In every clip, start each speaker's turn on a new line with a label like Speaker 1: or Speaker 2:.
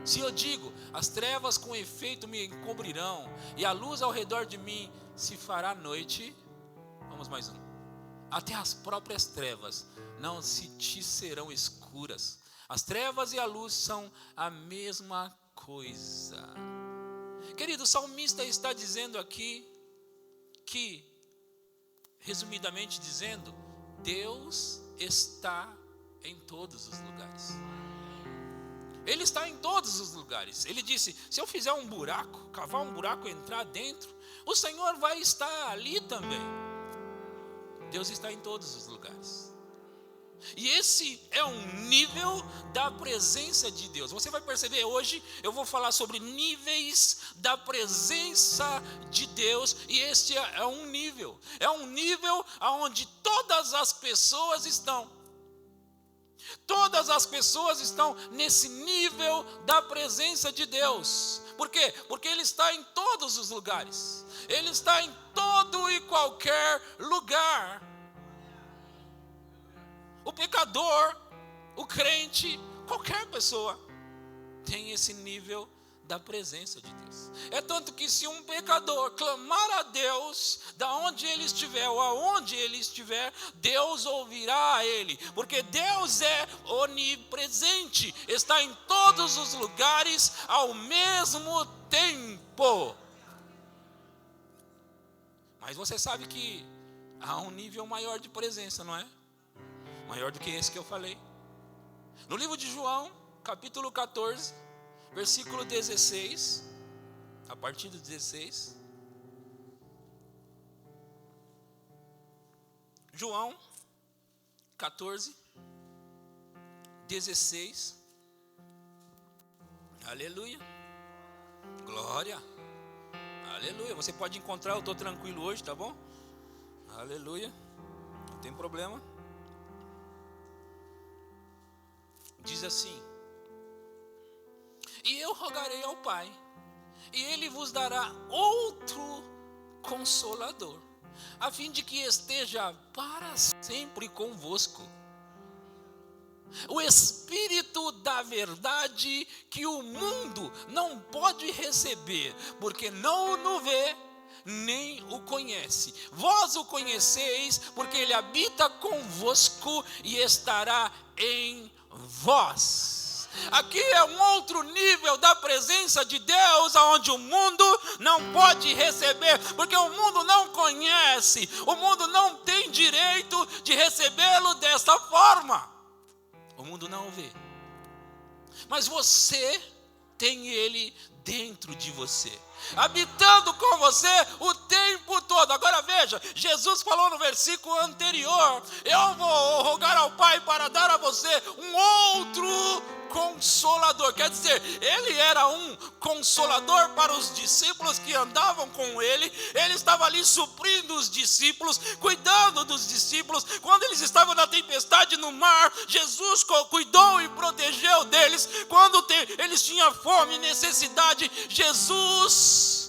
Speaker 1: Se eu digo, as trevas com efeito me encobrirão, e a luz ao redor de mim se fará noite. Vamos mais um. Até as próprias trevas não se te serão escuras. As trevas e a luz são a mesma coisa. Querido, o salmista está dizendo aqui que, resumidamente dizendo, Deus está em todos os lugares. Ele está em todos os lugares. Ele disse, se eu fizer um buraco, cavar um buraco e entrar dentro, o Senhor vai estar ali também. Deus está em todos os lugares. E esse é um nível da presença de Deus. Você vai perceber, hoje eu vou falar sobre níveis da presença de Deus. E este é um nível. É um nível onde todas as pessoas estão. Todas as pessoas estão nesse nível da presença de Deus. Por quê? Porque Ele está em todos os lugares. Ele está em todo e qualquer lugar. O pecador, o crente, qualquer pessoa tem esse nível da presença de Deus. É tanto que se um pecador clamar a Deus, da onde ele estiver ou aonde ele estiver, Deus ouvirá a ele, porque Deus é onipresente, está em todos os lugares ao mesmo tempo. Mas você sabe que há um nível maior de presença, não é? Maior do que esse que eu falei. No livro de João, capítulo 14, versículo 16, a partir do 16. João 14, 16. Aleluia. Glória. Aleluia. Você pode encontrar, eu estou tranquilo hoje, tá bom? Aleluia. Não tem problema. Diz assim: e eu rogarei ao Pai, e Ele vos dará outro Consolador, a fim de que esteja para sempre convosco. O Espírito da verdade, que o mundo não pode receber, porque não o vê, nem o conhece. Vós o conheceis, porque Ele habita convosco e estará em vós. Aqui é um outro nível da presença de Deus, onde o mundo não pode receber, porque o mundo não conhece, o mundo não tem direito de recebê-lo desta forma. O mundo não o vê, mas você tem ele dentro de você, habitando com você o tempo todo. Agora veja, Jesus falou no versículo anterior: eu vou rogar ao Pai para dar a você um outro Consolador. Quer dizer, ele era um consolador para os discípulos que andavam com ele. Ele estava ali suprindo os discípulos, cuidando dos discípulos. Quando eles estavam na tempestade no mar, Jesus cuidou e protegeu deles. Quando eles tinham fome e necessidade, Jesus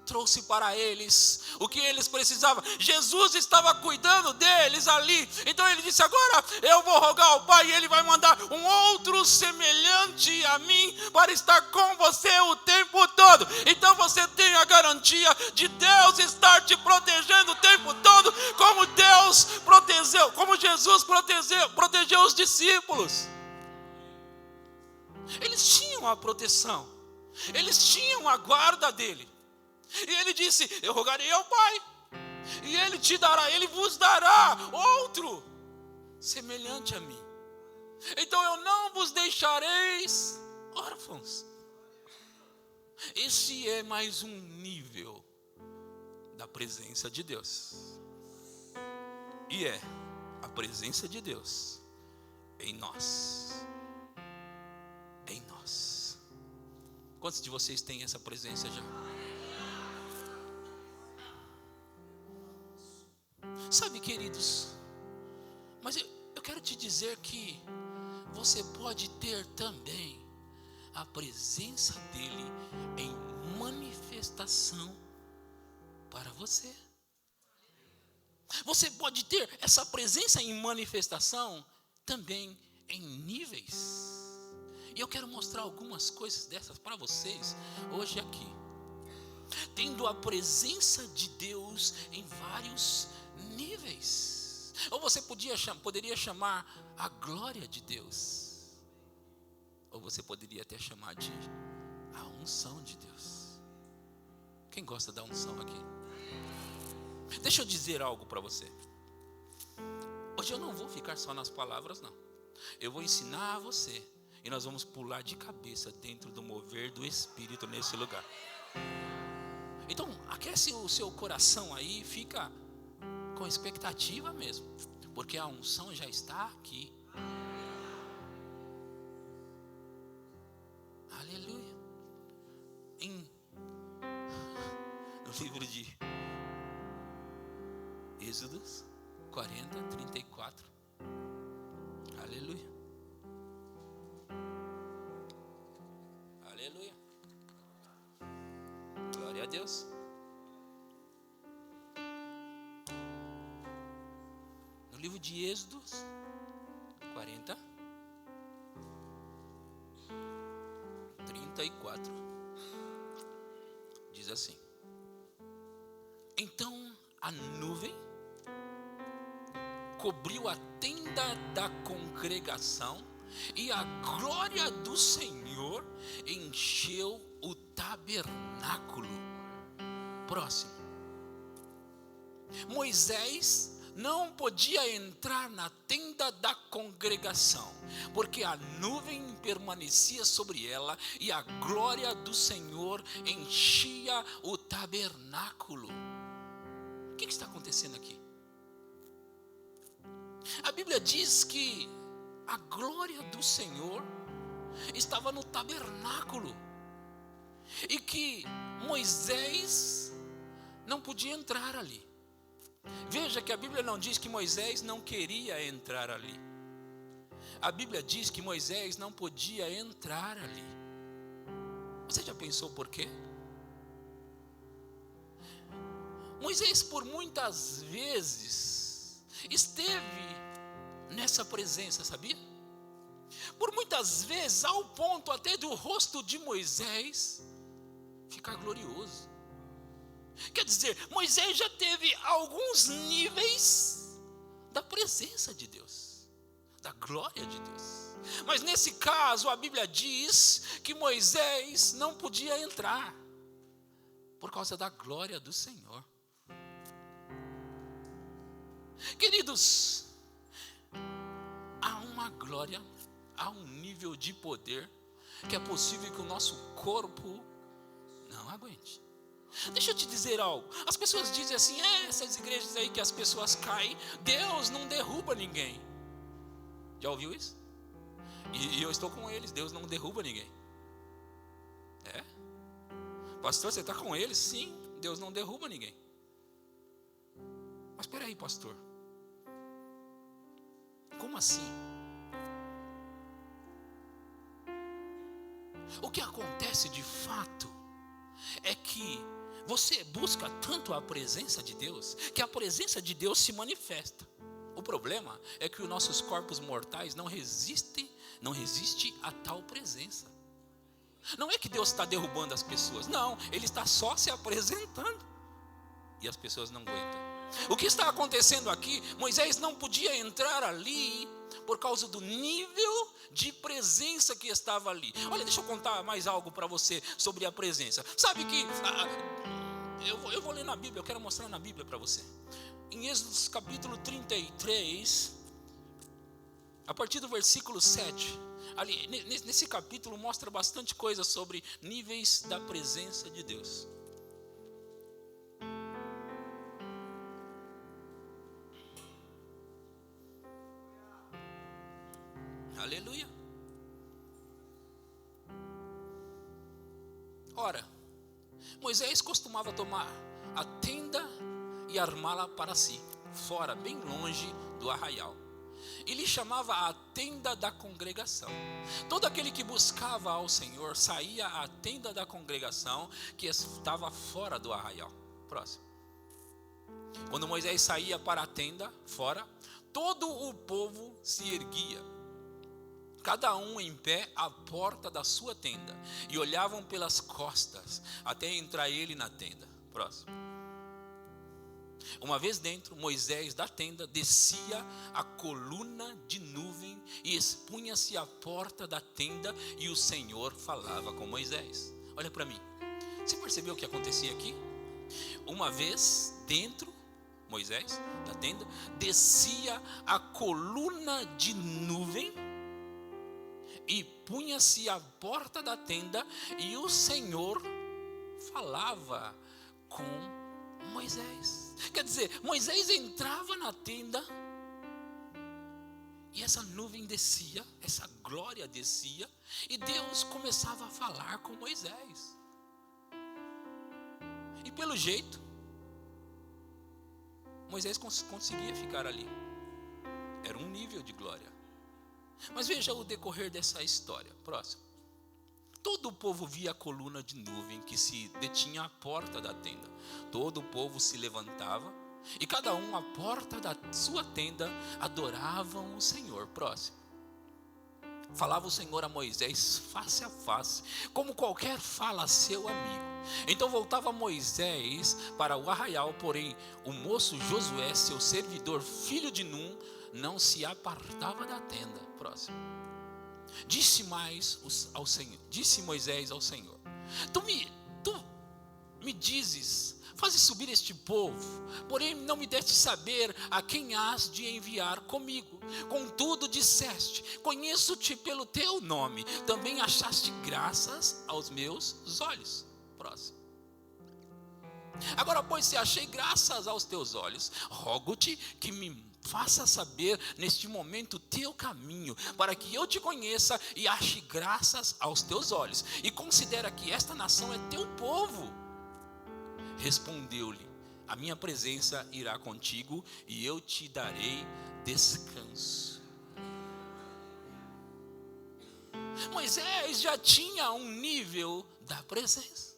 Speaker 1: trouxe para eles o que eles precisavam. Jesus estava cuidando deles ali. Então ele disse: agora eu vou rogar ao Pai, e Ele vai mandar um outro semelhante a mim para estar com você o tempo todo. Então você tem a garantia de Deus estar te protegendo o tempo todo, como Deus protegeu, como Jesus protegeu os discípulos. Eles tinham a proteção, eles tinham a guarda dele. E ele disse: eu rogarei ao Pai, e Ele te dará, Ele vos dará outro semelhante a mim. Então eu não vos deixareis órfãos. Esse é mais um nível da presença de Deus. E é a presença de Deus em nós. Em nós. Quantos de vocês têm essa presença já? Sabe, queridos, mas eu quero te dizer que você pode ter também a presença dele em manifestação para você. Você pode ter essa presença em manifestação também em níveis. E eu quero mostrar algumas coisas dessas para vocês hoje aqui. Tendo a presença de Deus em vários níveis. Ou você poderia chamar a glória de Deus. Ou você poderia até chamar de a unção de Deus. Quem gosta da unção aqui? Deixa eu dizer algo para você. Hoje eu não vou ficar só nas palavras, não. Eu vou ensinar a você. E nós vamos pular de cabeça dentro do mover do Espírito nesse lugar. Então, aquece o seu coração aí, fica com expectativa mesmo, porque a unção já está aqui. Aleluia. No livro de Êxodos 40, 34. Aleluia. Aleluia. Glória a Deus. No livro de Êxodos 40, 34. Diz assim: então a nuvem cobriu a tenda da congregação e a glória do Senhor encheu o tabernáculo. Próximo. Moisés não podia entrar na tenda da congregação, porque a nuvem permanecia sobre ela e a glória do Senhor enchia o tabernáculo. O que está acontecendo aqui? A Bíblia diz que a glória do Senhor estava no tabernáculo e que Moisés não podia entrar ali. Veja que a Bíblia não diz que Moisés não queria entrar ali. A Bíblia diz que Moisés não podia entrar ali. Você já pensou por quê? Moisés por muitas vezes esteve nessa presença, sabia? Por muitas vezes, ao ponto até do rosto de Moisés ficar glorioso. Quer dizer, Moisés já teve alguns níveis da presença de Deus, da glória de Deus. Mas nesse caso, a Bíblia diz que Moisés não podia entrar por causa da glória do Senhor. Queridos, há uma glória, há um nível de poder que é possível que o nosso corpo não aguente. Deixa eu te dizer algo. As pessoas dizem assim: essas igrejas aí que as pessoas caem, Deus não derruba ninguém. Já ouviu isso? E eu estou com eles, Deus não derruba ninguém. Pastor, você está com eles? Sim, Deus não derruba ninguém. Mas espera aí, pastor, como assim? O que acontece de fato é que você busca tanto a presença de Deus, que a presença de Deus se manifesta. O problema é que os nossos corpos mortais não resistem a tal presença. Não é que Deus está derrubando as pessoas, não, Ele está só se apresentando e as pessoas não aguentam. O que está acontecendo aqui? Moisés não podia entrar ali por causa do nível de presença que estava ali. Olha, deixa eu contar mais algo para você sobre a presença. Sabe que eu vou ler na Bíblia, eu quero mostrar na Bíblia para você. Em Êxodo capítulo 33, a partir do versículo 7, ali, nesse capítulo mostra bastante coisa sobre níveis da presença de Deus. Aleluia. Ora, Moisés costumava tomar a tenda e armá-la para si, fora, bem longe do arraial. Ele chamava a tenda da congregação. Todo aquele que buscava ao Senhor saía à tenda da congregação que estava fora do arraial. Próximo. Quando Moisés saía para a tenda fora, todo o povo se erguia, cada um em pé à porta da sua tenda, e olhavam pelas costas até entrar ele na tenda. Próximo. Uma vez dentro, Moisés da tenda descia a coluna de nuvem e expunha-se à porta da tenda, e o Senhor falava com Moisés. Olha para mim, você percebeu o que acontecia aqui? Uma vez dentro, Moisés da tenda descia a coluna de nuvem e punha-se à porta da tenda, e o Senhor falava com Moisés. Quer dizer, Moisés entrava na tenda e essa nuvem descia, essa glória descia, e Deus começava a falar com Moisés. E pelo jeito, Moisés conseguia ficar ali. Era um nível de glória. Mas veja o decorrer dessa história. Próximo. Todo o povo via a coluna de nuvem que se detinha à porta da tenda. Todo o povo se levantava, e cada um à porta da sua tenda adoravam o Senhor. Próximo. Falava o Senhor a Moisés face a face, como qualquer fala a seu amigo. Então voltava Moisés para o arraial, porém o moço Josué, seu servidor, filho de Num, não se apartava da tenda. Próximo. Disse Moisés ao Senhor: Tu me dizes, faze subir este povo, porém não me deste saber a quem has de enviar comigo. Contudo disseste: conheço-te pelo teu nome, também achaste graças aos meus olhos. Próximo. Agora, pois, se achei graças aos teus olhos, rogo-te que me faça saber neste momento o teu caminho, para que eu te conheça e ache graças aos teus olhos, e considera que esta nação é teu povo. Respondeu-lhe: a minha presença irá contigo, e eu te darei descanso. Moisés já tinha um nível da presença,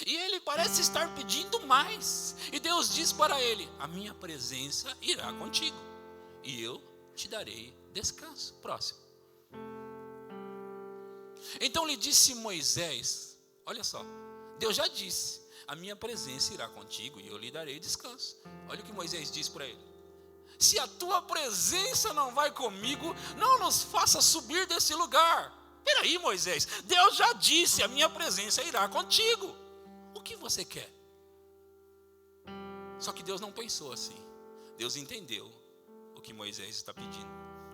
Speaker 1: e ele parece estar pedindo mais. E Deus diz para ele: a minha presença irá contigo, e eu te darei descanso. Próximo. Então lhe disse Moisés, olha só, Deus já disse: a minha presença irá contigo, e eu lhe darei descanso. Olha o que Moisés diz para ele: se a tua presença não vai comigo, não nos faça subir desse lugar. Peraí, Moisés, Deus já disse: a minha presença irá contigo. O que você quer? Só que Deus não pensou assim. Deus entendeu o que Moisés está pedindo.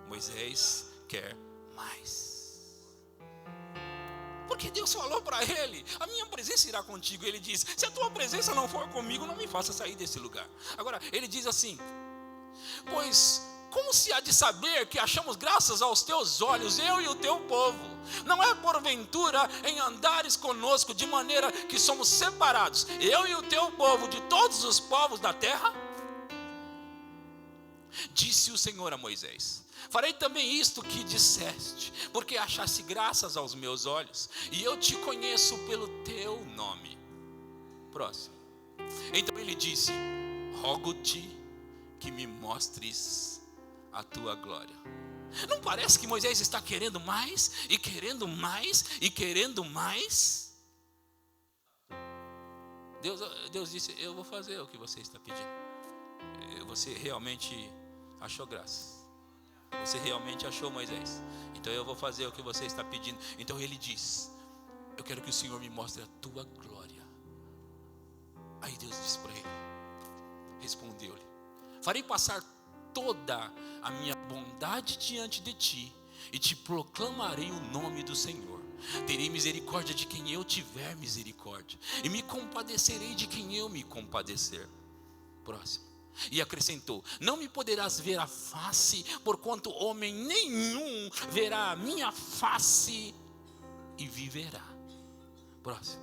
Speaker 1: Moisés quer mais. Porque Deus falou para ele: a minha presença irá contigo. Ele diz: se a tua presença não for comigo, não me faça sair desse lugar. Agora, ele diz assim: pois como se há de saber que achamos graças aos teus olhos, eu e o teu povo? Não é porventura em andares conosco de maneira que somos separados, eu e o teu povo, de todos os povos da terra? Disse o Senhor a Moisés: farei também isto que disseste, porque achaste graças aos meus olhos, e eu te conheço pelo teu nome. Próximo. Então ele disse: rogo-te que me mostres a tua glória. Não parece que Moisés está querendo mais, e querendo mais, e querendo mais? Deus disse: eu vou fazer o que você está pedindo. Você realmente achou graça, você realmente achou Moisés, então eu vou fazer o que você está pedindo. Então ele diz: eu quero que o Senhor me mostre a tua glória. Aí Deus disse para ele, respondeu-lhe: farei passar toda a minha bondade diante de ti, e te proclamarei o nome do Senhor. Terei misericórdia de quem eu tiver misericórdia, e me compadecerei de quem eu me compadecer. Próximo. E acrescentou: não me poderás ver a face, porquanto homem nenhum verá a minha face e viverá. Próximo.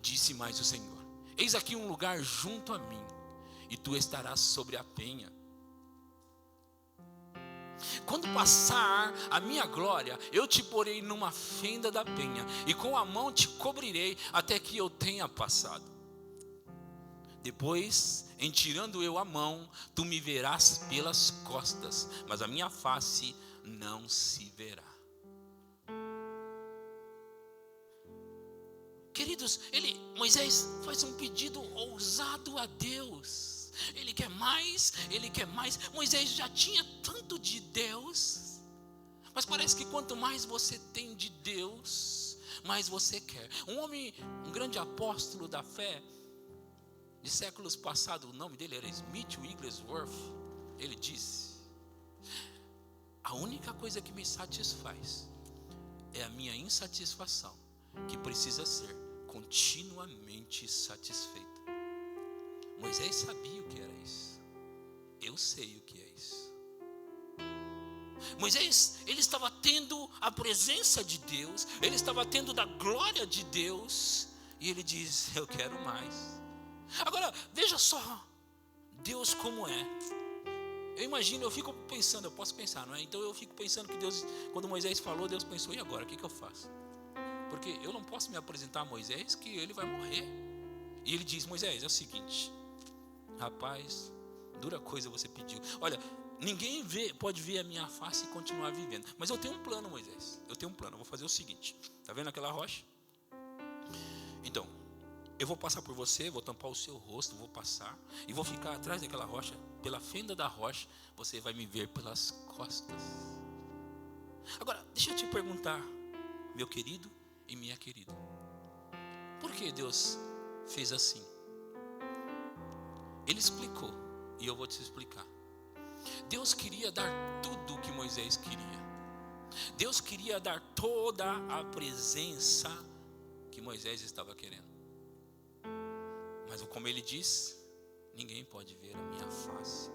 Speaker 1: Disse mais o Senhor: eis aqui um lugar junto a mim, e tu estarás sobre a penha. Quando passar a minha glória, eu te porei numa fenda da penha, e com a mão te cobrirei até que eu tenha passado. Depois, em tirando eu a mão, tu me verás pelas costas, mas a minha face não se verá. Queridos, Moisés faz um pedido ousado a Deus. Ele quer mais, ele quer mais. Moisés já tinha tanto de Deus, mas parece que quanto mais você tem de Deus, mais você quer. Um grande apóstolo da fé, de séculos passados, o nome dele era Smith Wigglesworth. Ele disse: a única coisa que me satisfaz é a minha insatisfação, que precisa ser continuamente satisfeita. Moisés sabia o que era isso. Eu sei o que é isso. Moisés, ele estava tendo a presença de Deus, ele estava tendo da glória de Deus, e ele diz: eu quero mais. Agora, veja só, Deus como é. Eu imagino, eu fico pensando, eu posso pensar, não é? Então eu fico pensando que Deus, quando Moisés falou, Deus pensou: e agora, o que eu faço? Porque eu não posso me apresentar a Moisés, que ele vai morrer. E ele diz: Moisés, é o seguinte, rapaz, dura coisa você pediu. Olha, ninguém pode ver a minha face e continuar vivendo. Mas eu tenho um plano, Moisés. Eu tenho um plano, eu vou fazer o seguinte. Está vendo aquela rocha? Então, eu vou passar por você, vou tampar o seu rosto, vou passar e vou ficar atrás daquela rocha, pela fenda da rocha, você vai me ver pelas costas. Agora, deixa eu te perguntar, meu querido e minha querida, por que Deus fez assim? Ele explicou, e eu vou te explicar. Deus queria dar tudo o que Moisés queria. Deus queria dar toda a presença que Moisés estava querendo. Mas como ele diz, ninguém pode ver a minha face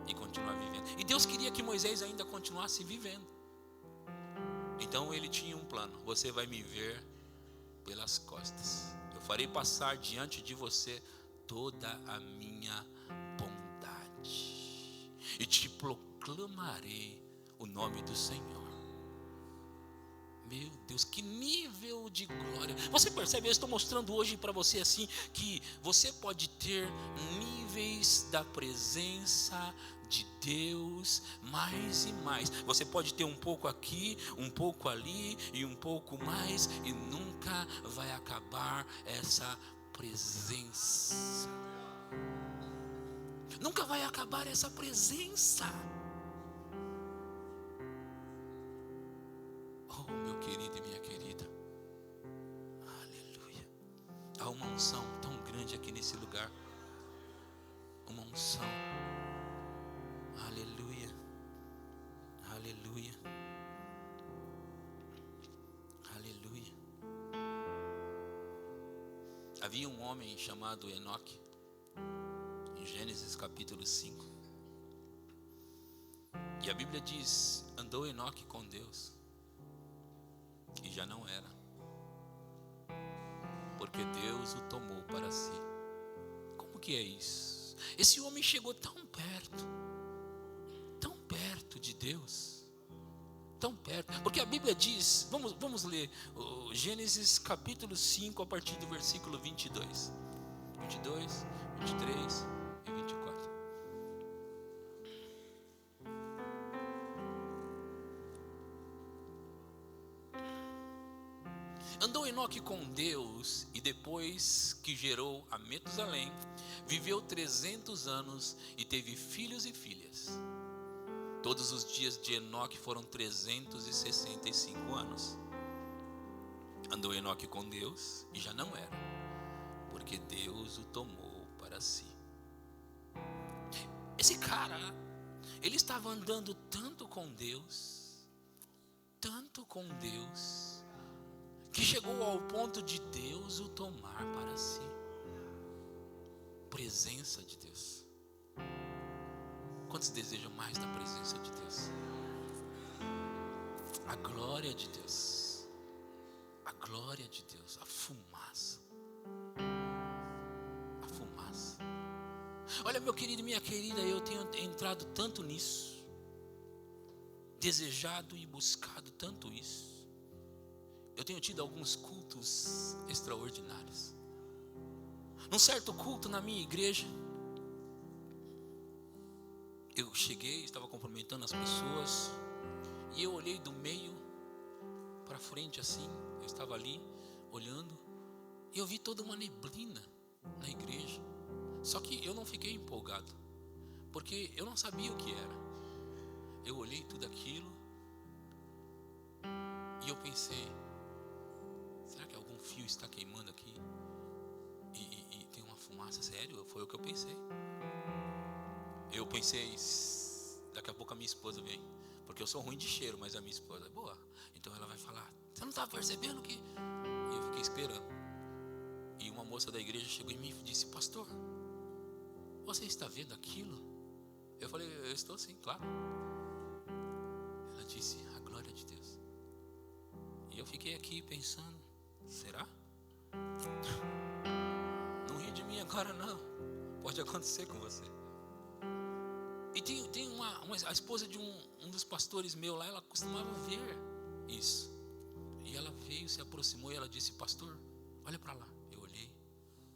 Speaker 1: e continuar vivendo. E Deus queria que Moisés ainda continuasse vivendo. Então ele tinha um plano: você vai me ver pelas costas. Eu farei passar diante de você toda a minha bondade e te proclamarei o nome do Senhor. Meu Deus, que nível de glória. Você percebe? Eu estou mostrando hoje para você assim, que você pode ter níveis da presença de Deus mais e mais. Você pode ter um pouco aqui, um pouco ali e um pouco mais, e nunca vai acabar essa presença. Nunca vai acabar essa presença. Oh, meu querido e minha querida, aleluia. Há uma unção tão grande aqui nesse lugar. Uma unção. Aleluia. Aleluia. Aleluia. Havia um homem chamado Enoque, em Gênesis capítulo 5. E a Bíblia diz: andou Enoque com Deus, e já não era, porque Deus o tomou para si. Como que é isso? Esse homem chegou tão perto de Deus, tão perto, porque a Bíblia diz, vamos ler Gênesis capítulo 5, a partir do versículo 22, 23 e 24. Andou Enoque com Deus, e depois que gerou a Metusalém, viveu 300 anos e teve filhos e filhas. Todos os dias de Enoque foram 365 anos. Andou Enoque com Deus e já não era, porque Deus o tomou para si. Esse cara, ele estava andando tanto com Deus, que chegou ao ponto de Deus o tomar para si. Presença de Deus. Quantos desejam mais da presença de Deus? A glória de Deus. A glória de Deus. A fumaça. A fumaça. Olha, meu querido e minha querida, eu tenho entrado tanto nisso, desejado e buscado tanto isso. Eu tenho tido alguns cultos extraordinários. Num certo culto na minha igreja, eu cheguei, estava cumprimentando as pessoas, e eu olhei do meio para frente assim, eu estava ali olhando, e eu vi toda uma neblina na igreja. Só que eu não fiquei empolgado, porque eu não sabia o que era. Eu olhei tudo aquilo e eu pensei, será que algum fio está queimando aqui? E tem uma fumaça? Sério? Foi o que eu pensei. Eu pensei, daqui a pouco a minha esposa vem, porque eu sou ruim de cheiro, mas a minha esposa é boa. Então ela vai falar, você não está percebendo que... E eu fiquei esperando. E uma moça da igreja chegou em mim e disse, pastor, você está vendo aquilo? Eu falei, eu estou sim, claro. Ela disse, a glória de Deus. E eu fiquei aqui pensando, será? Não ri de mim agora não, pode acontecer com você. E tem a esposa de um dos pastores meu lá, ela costumava ver isso. E ela veio, se aproximou e ela disse, pastor, olha para lá. Eu olhei,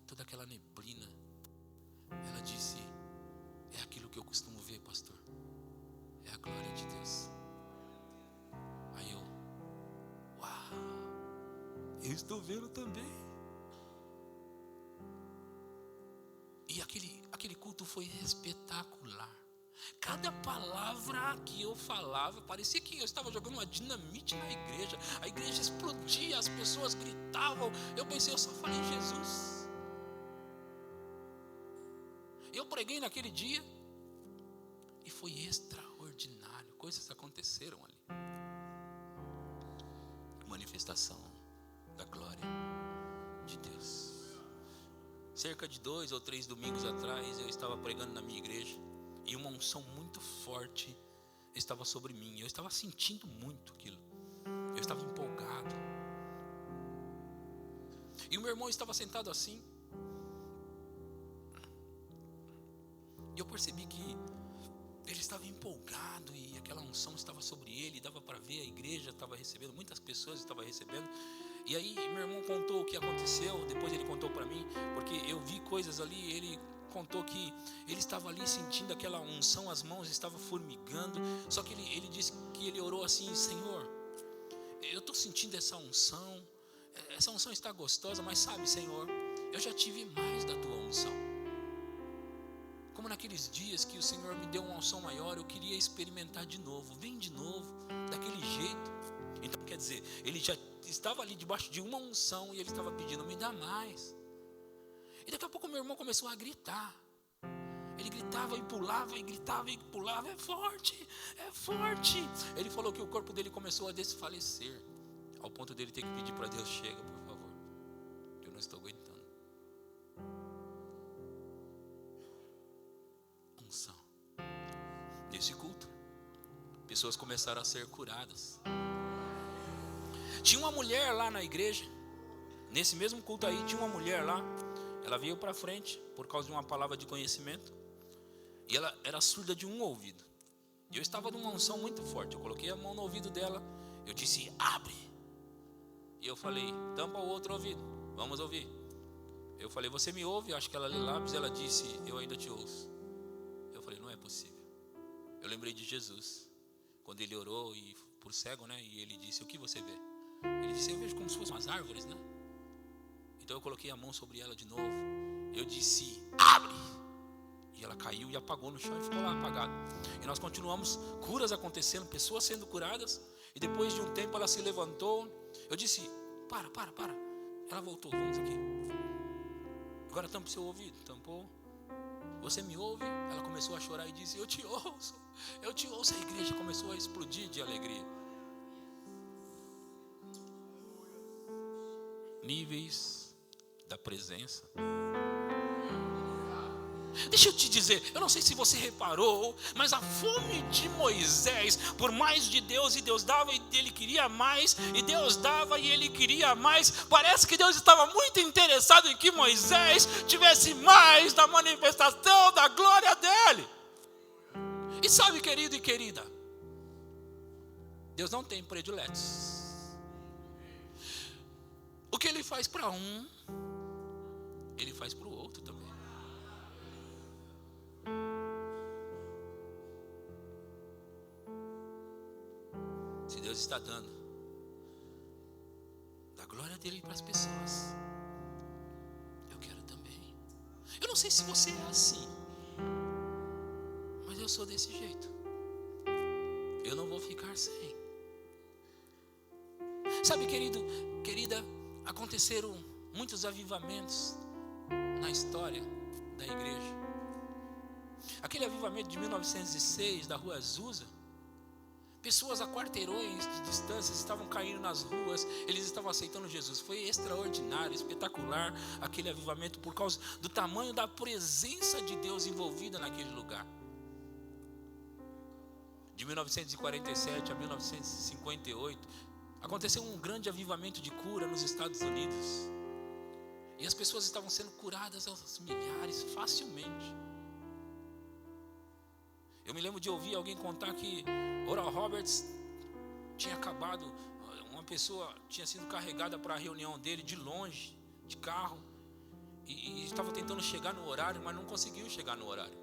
Speaker 1: toda aquela neblina. Ela disse, é aquilo que eu costumo ver, pastor. É a glória de Deus. Aí eu, uau, eu estou vendo também. E aquele culto foi espetacular. Cada palavra que eu falava, parecia que eu estava jogando uma dinamite na igreja. A igreja explodia, as pessoas gritavam. Eu pensei, eu só falei Jesus. Eu preguei naquele dia e foi extraordinário. Coisas aconteceram ali. Manifestação da glória de Deus. Cerca de 2 ou 3 domingos atrás, eu estava pregando na minha igreja e uma unção muito forte estava sobre mim. Eu estava sentindo muito aquilo. Eu estava empolgado. E o meu irmão estava sentado assim. E eu percebi que ele estava empolgado e aquela unção estava sobre ele. Dava para ver, a igreja estava recebendo, muitas pessoas estavam recebendo. E aí meu irmão contou o que aconteceu. Depois ele contou para mim, porque eu vi coisas ali. Ele contou que ele estava ali sentindo aquela unção, as mãos estavam formigando. Só que ele disse que ele orou assim, Senhor, eu estou sentindo essa unção está gostosa, mas sabe, Senhor, eu já tive mais da tua unção. Como naqueles dias que o Senhor me deu uma unção maior, eu queria experimentar de novo. Vem de novo, daquele jeito. Então quer dizer, ele já estava ali debaixo de uma unção e ele estava pedindo, me dá mais. E daqui a pouco meu irmão começou a gritar. Ele gritava e pulava, e gritava e pulava. É forte, é forte. Ele falou que o corpo dele começou a desfalecer, ao ponto dele ter que pedir para Deus, chega por favor, eu não estou aguentando. Unção. Nesse culto, pessoas começaram a ser curadas. Tinha uma mulher lá na igreja, nesse mesmo culto aí, tinha uma mulher lá. Ela veio para frente por causa de uma palavra de conhecimento. E ela era surda de um ouvido. E eu estava numa unção muito forte. Eu coloquei a mão no ouvido dela. Eu disse, abre. E eu falei, tampa o outro ouvido, vamos ouvir. Eu falei, você me ouve? Eu acho que ela lê lábios. Ela disse, eu ainda te ouço. Eu falei, não é possível. Eu lembrei de Jesus, quando ele orou e por cego, né? E ele disse, o que você vê? Ele disse, eu vejo como se fossem umas árvores, né? Então eu coloquei a mão sobre ela de novo. Eu disse, abre. E ela caiu e apagou no chão e ficou lá apagada. E nós continuamos, curas acontecendo, pessoas sendo curadas. E depois de um tempo ela se levantou. Eu disse, para. Ela voltou, vamos aqui. Agora tampa o seu ouvido. Tampou. Você me ouve? Ela começou a chorar e disse, eu te ouço. A igreja começou a explodir de alegria. Níveis da presença. Deixa eu te dizer, eu não sei se você reparou, mas a fome de Moisés, por mais de Deus, e Deus dava e ele queria mais, e Deus dava e ele queria mais. Parece que Deus estava muito interessado em que Moisés tivesse mais da manifestação da glória dele. E sabe, querido e querida, Deus não tem prediletos. O que ele faz para um, Ele faz para o outro também. Se Deus está dando, dá glória dele para as pessoas. Eu quero também. Eu não sei se você é assim, mas eu sou desse jeito. Eu não vou ficar sem. Sabe, querido, querida, aconteceram muitos avivamentos na história da igreja. Aquele avivamento de 1906 da Rua Azusa, pessoas a quarteirões de distância estavam caindo nas ruas, eles estavam aceitando Jesus. Foi extraordinário, espetacular aquele avivamento por causa do tamanho da presença de Deus envolvida naquele lugar. De 1947 a 1958, aconteceu um grande avivamento de cura nos Estados Unidos. E as pessoas estavam sendo curadas aos milhares, facilmente. Eu me lembro de ouvir alguém contar que Oral Roberts tinha acabado, uma pessoa tinha sido carregada para a reunião dele de longe, de carro, e estava tentando chegar no horário, mas não conseguiu chegar no horário.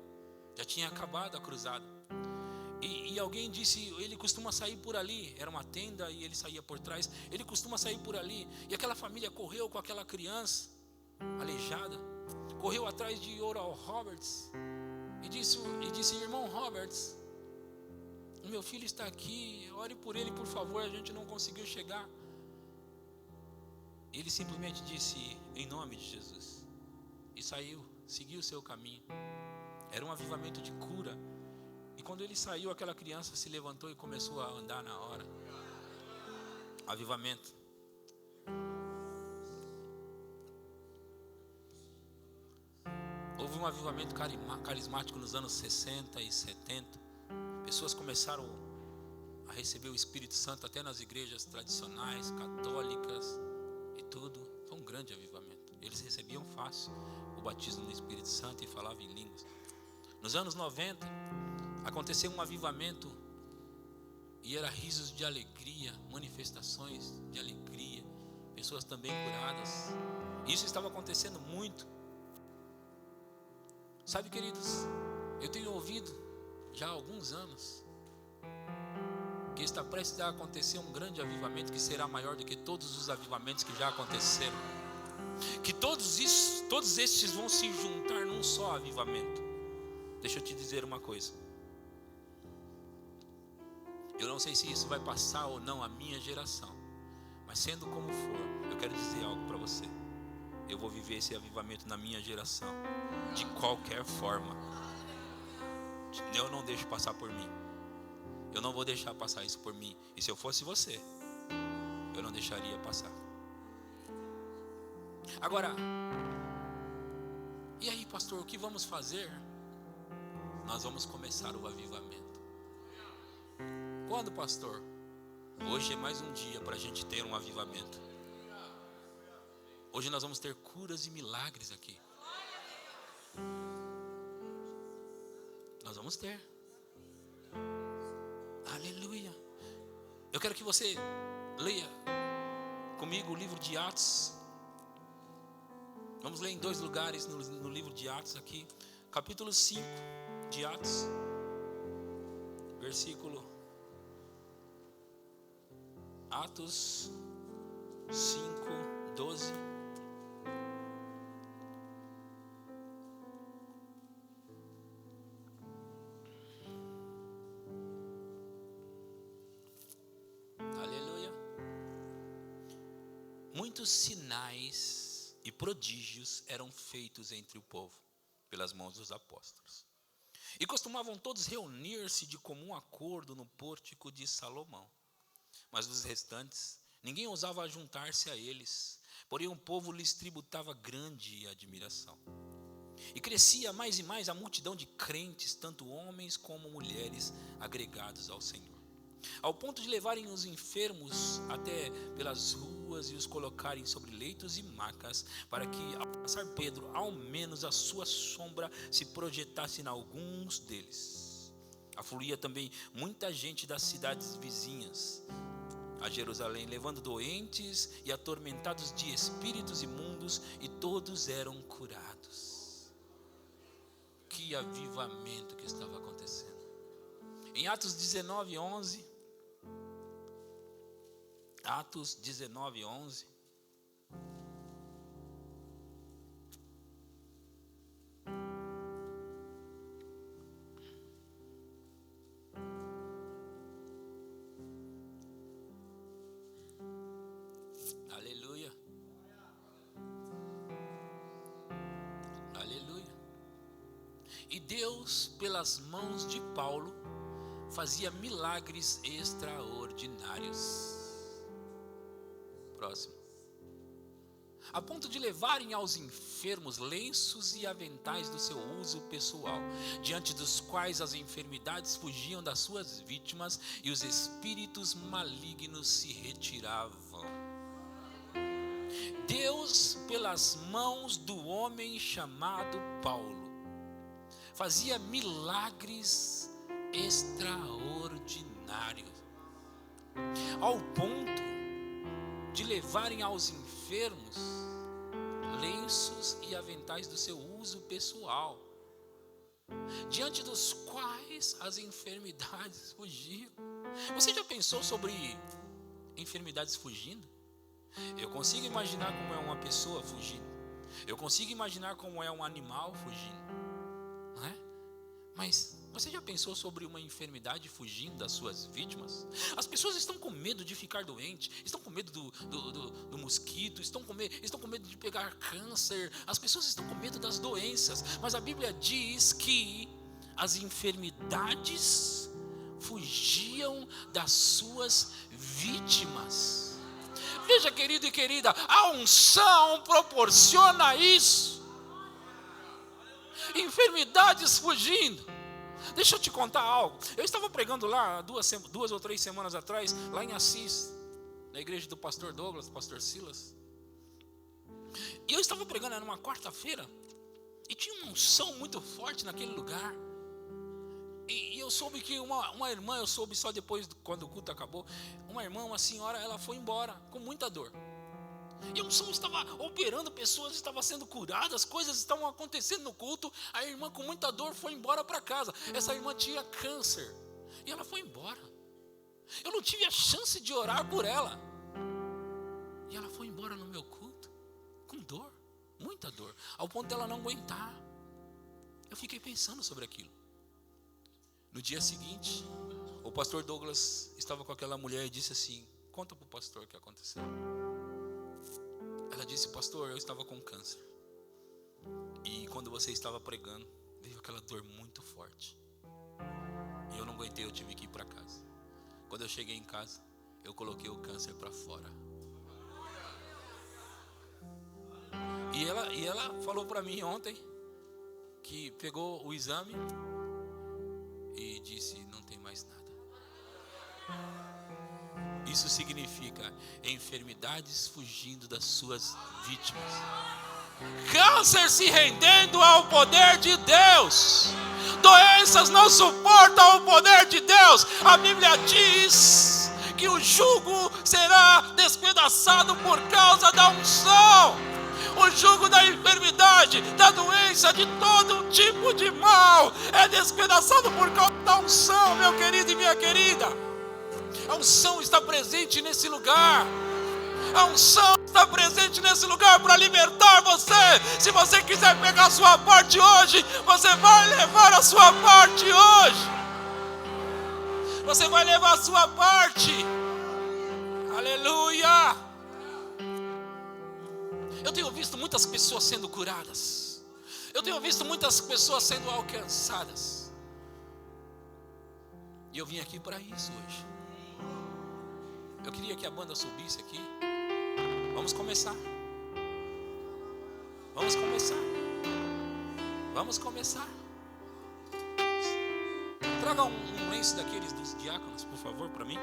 Speaker 1: Já tinha acabado a cruzada. E alguém disse, ele costuma sair por ali, era uma tenda e ele saía por trás, ele costuma sair por ali. E aquela família correu com aquela criança aleijada, correu atrás de Oral Roberts e disse, irmão Roberts, o meu filho está aqui, ore por ele por favor, a gente não conseguiu chegar. Ele simplesmente disse, em nome de Jesus, e saiu, seguiu o seu caminho. Era um avivamento de cura. E quando ele saiu, aquela criança se levantou e começou a andar na hora. Avivamento. Houve um avivamento carismático nos anos 60 e 70. Pessoas começaram a receber o Espírito Santo até nas igrejas tradicionais, católicas e tudo. Foi um grande avivamento. Eles recebiam fácil o batismo no Espírito Santo e falavam em línguas. Nos anos 90, aconteceu um avivamento e era risos de alegria, manifestações de alegria, pessoas também curadas. Isso estava acontecendo muito. Sabe, queridos, eu tenho ouvido já há alguns anos que está prestes a acontecer um grande avivamento que será maior do que todos os avivamentos que já aconteceram. Que todos estes vão se juntar num só avivamento. Deixa eu te dizer uma coisa. Eu não sei se isso vai passar ou não a minha geração, mas sendo como for, eu quero dizer algo para você. Eu vou viver esse avivamento na minha geração, de qualquer forma. Eu não deixo passar por mim. Eu não vou deixar passar isso por mim. E se eu fosse você, eu não deixaria passar. Agora, e aí, pastor, o que vamos fazer? Nós vamos começar o avivamento. Quando, pastor? Hoje é mais um dia para a gente ter um avivamento. Hoje nós vamos ter curas e milagres aqui. Nós vamos ter. Aleluia. Eu quero que você leia comigo o livro de Atos. Vamos ler em 2 lugares no livro de Atos aqui. Capítulo 5 de Atos. Versículo. Atos 5, 12. Aleluia. Muitos sinais e prodígios eram feitos entre o povo, pelas mãos dos apóstolos. E costumavam todos reunir-se de comum acordo no pórtico de Salomão. Mas dos restantes, ninguém ousava juntar-se a eles, porém o povo lhes tributava grande admiração. E crescia mais e mais a multidão de crentes, tanto homens como mulheres, agregados ao Senhor, ao ponto de levarem os enfermos até pelas ruas e os colocarem sobre leitos e macas, para que, ao passar Pedro, ao menos a sua sombra se projetasse em alguns deles. Afluía também muita gente das cidades vizinhas, a Jerusalém, levando doentes e atormentados de espíritos imundos, e todos eram curados. Que avivamento que estava acontecendo. Em Atos 19:11, Atos 19:11, aleluia, aleluia. E Deus, pelas mãos de Paulo, fazia milagres extraordinários. Próximo. A ponto de levarem aos enfermos lenços e aventais do seu uso pessoal, diante dos quais as enfermidades fugiam das suas vítimas e os espíritos malignos se retiravam. Deus, pelas mãos do homem chamado Paulo, fazia milagres extraordinários, ao ponto de levarem aos enfermos lenços e aventais do seu uso pessoal, diante dos quais as enfermidades fugiam. Você já pensou sobre enfermidades fugindo? Eu consigo imaginar como é uma pessoa fugindo. Eu consigo imaginar como é um animal fugindo, não é? Mas você já pensou sobre uma enfermidade fugindo das suas vítimas? As pessoas estão com medo de ficar doente, estão com medo do mosquito, estão com medo de pegar câncer. As pessoas estão com medo das doenças, mas a Bíblia diz que as enfermidades fugiam das suas vítimas. Veja, querido e querida, a unção proporciona isso. Enfermidades fugindo. Deixa eu te contar algo. Eu estava pregando lá 2 ou 3 semanas atrás, lá em Assis, na igreja do pastor Douglas, do pastor Silas. E eu estava pregando, era uma quarta-feira, e tinha uma unção muito forte naquele lugar. E eu soube que uma irmã, eu soube só depois, quando o culto acabou, uma senhora, ela foi embora com muita dor. E a unção estava operando, pessoas estavam sendo curadas, coisas estavam acontecendo no culto. A irmã com muita dor foi embora para casa. Essa irmã tinha câncer e ela foi embora. Eu não tive a chance de orar por ela. E ela foi embora no meu culto com dor, muita dor, ao ponto dela não aguentar. Eu fiquei pensando sobre aquilo. No dia seguinte, o pastor Douglas estava com aquela mulher e disse assim: conta para o pastor o que aconteceu. Ela disse: pastor, eu estava com câncer, e quando você estava pregando, veio aquela dor muito forte, e eu não aguentei, eu tive que ir para casa. Quando eu cheguei em casa, eu coloquei o câncer para fora. E ela falou para mim ontem que pegou o exame e disse: não tem mais nada. Isso significa enfermidades fugindo das suas vítimas, câncer se rendendo ao poder de Deus, doenças não suportam o poder de Deus. A Bíblia diz que o jugo será despedaçado por causa da unção. O jugo da enfermidade, da doença, de todo tipo de mal é despedaçado por causa da unção, meu querido e minha querida. A unção está presente nesse lugar. A unção está presente nesse lugar para libertar você. Se você quiser pegar a sua parte hoje, você vai levar a sua parte hoje. Você vai levar a sua parte. Aleluia. Eu tenho visto muitas pessoas sendo curadas. Eu tenho visto muitas pessoas sendo alcançadas. E eu vim aqui para isso hoje. Eu queria que a banda subisse aqui. Vamos começar. Vamos começar. Vamos começar. Traga um lenço daqueles dos diáconos, por favor, para mim.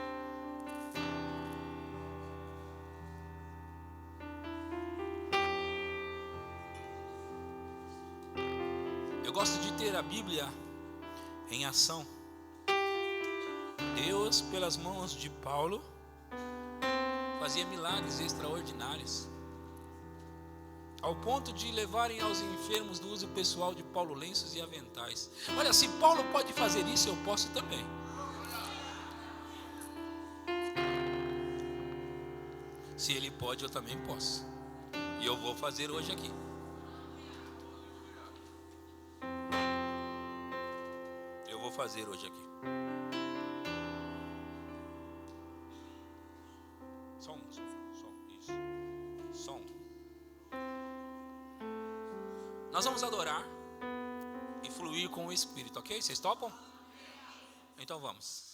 Speaker 1: Eu gosto de ter a Bíblia em ação. Deus, pelas mãos de Paulo, fazia milagres extraordinários, ao ponto de levarem aos enfermos do uso pessoal de Paulo lenços e aventais. Olha, se Paulo pode fazer isso, eu posso também. Se ele pode, eu também posso. E eu vou fazer hoje aqui. Eu vou fazer hoje aqui. Som, isso. Som. Nós vamos adorar e fluir com o Espírito, ok? Vocês topam? Então vamos.